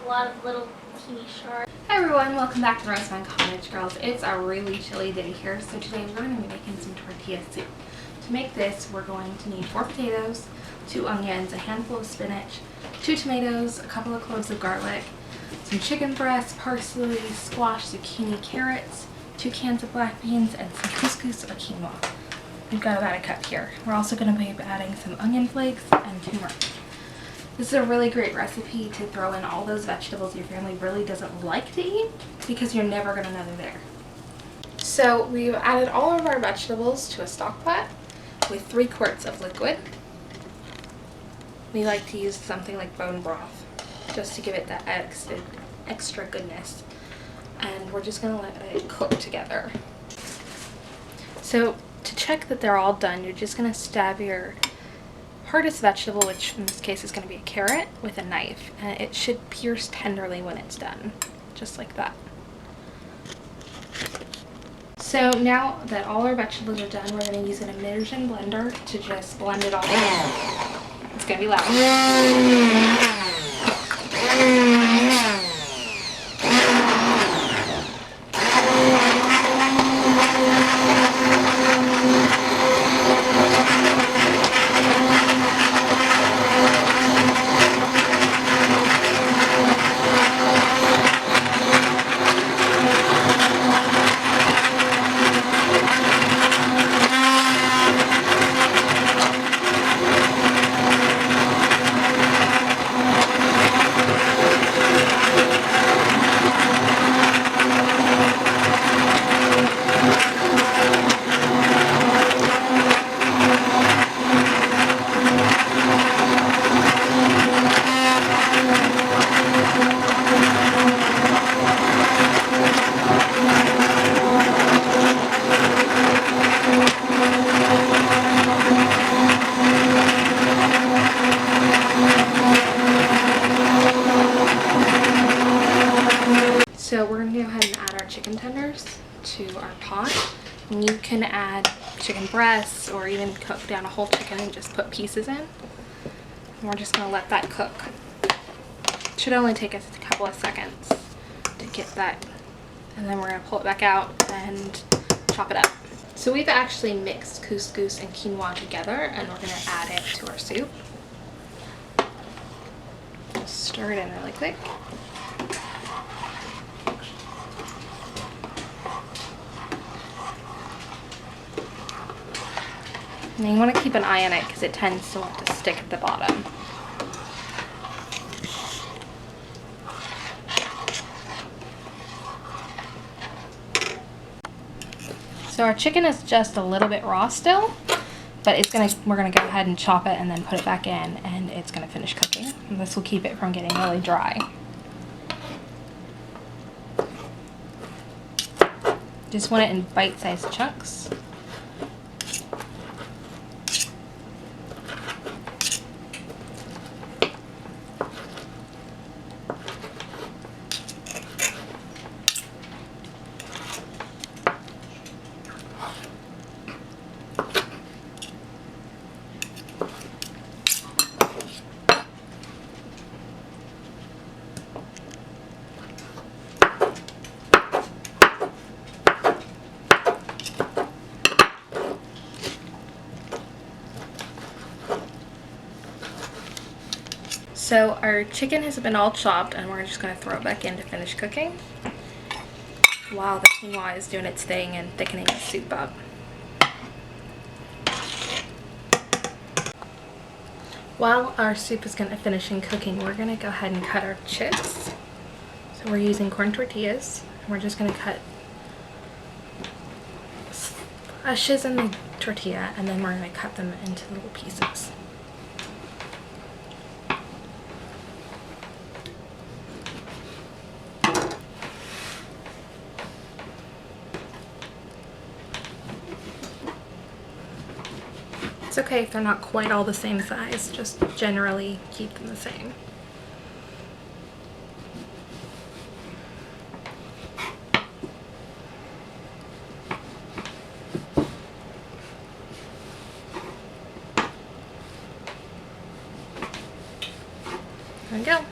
a lot of little teeny shards. Hi everyone, welcome back to Rosevine Cottage Girls. It's a really chilly day here, so today we're going to be making some tortilla soup. To make this, we're going to need 4 potatoes, 2 onions, a handful of spinach, 2 tomatoes, a couple of cloves of garlic, some chicken breast, parsley, squash, zucchini, carrots, 2 cans of black beans, and some couscous or quinoa. We've got about a cup here. We're also going to be adding some onion flakes and turmeric. This is a really great recipe to throw in all those vegetables your family really doesn't like to eat because you're never going to know they're there. So we've added all of our vegetables to a stock pot with 3 quarts of liquid. We like to use something like bone broth just to give it that extra goodness. And we're just going to let it cook together. So to check that they're all done, you're just going to stab your hardest vegetable, which in this case is going to be a carrot, with a knife, and it should pierce tenderly when it's done, just like that. So now that all our vegetables are done, we're going to use an immersion blender to just blend it all together. It's going to be loud. So we're going to go ahead and add our chicken tenders to our pot. And you can add chicken breasts or even cook down a whole chicken and just put pieces in. And we're just going to let that cook. It should only take us a couple of seconds to get that. And then we're going to pull it back out and chop it up. So we've actually mixed couscous and quinoa together, and we're going to add it to our soup. Just stir it in really quick. And you want to keep an eye on it because it tends to want to stick at the bottom. So our chicken is just a little bit raw still, but we're gonna go ahead and chop it and then put it back in, and it's gonna finish cooking. And this will keep it from getting really dry. Just want it in bite-sized chunks. So our chicken has been all chopped, and we're just going to throw it back in to finish cooking while the quinoa is doing its thing and thickening the soup up. While our soup is going to finish cooking, we're going to go ahead and cut our chips. So we're using corn tortillas, and we're just going to cut slashes in the tortilla, and then we're going to cut them into little pieces. It's okay if they're not quite all the same size, just generally keep them the same. There we go.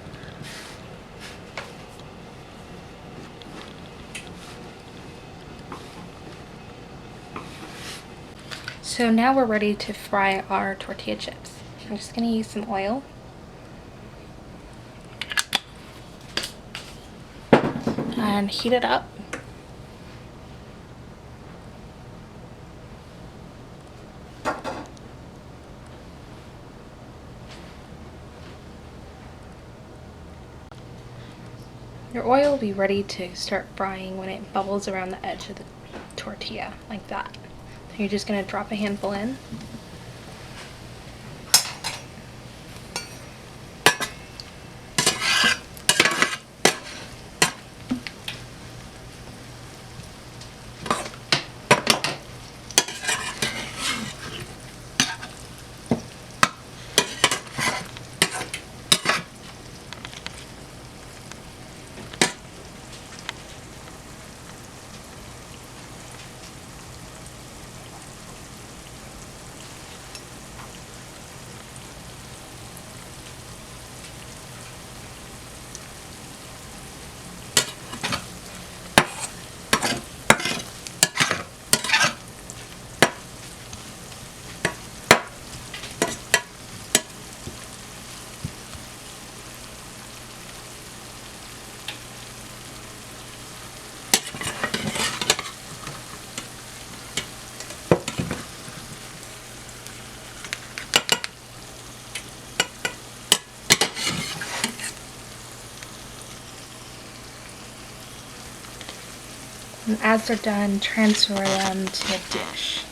So now we're ready to fry our tortilla chips. I'm just going to use some oil. And heat it up. Your oil will be ready to start frying when it bubbles around the edge of the tortilla, like that. So you're just going to drop a handful in. And as they're done, transfer them to a dish.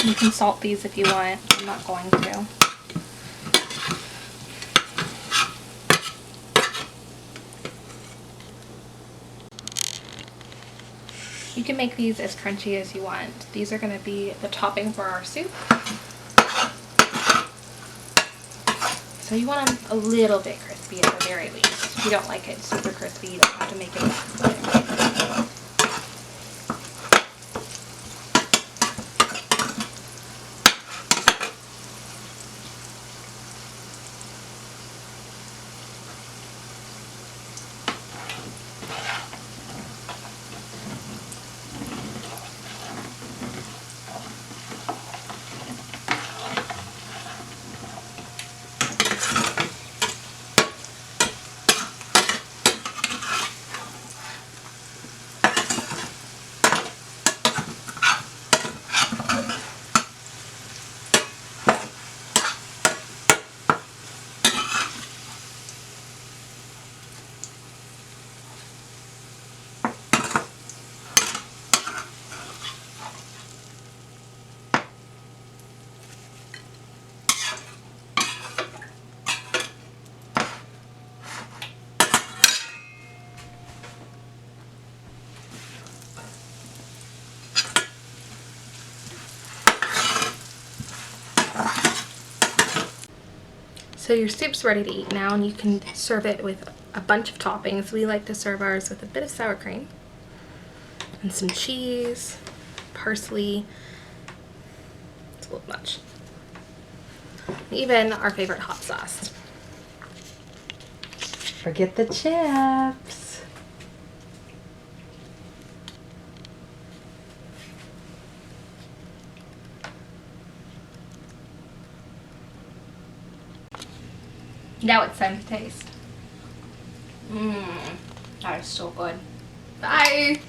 You can salt these if you want. I'm not going to. You can make these as crunchy as you want. These are going to be the topping for our soup. So you want them a little bit crispy at the very least. If you don't like it super crispy, you don't have to make it that. So your soup's ready to eat now, and you can serve it with a bunch of toppings. We like to serve ours with a bit of sour cream and some cheese, parsley. It's a little much. Even our favorite hot sauce. Forget the chips. Now it's time to taste. That is so good. Bye!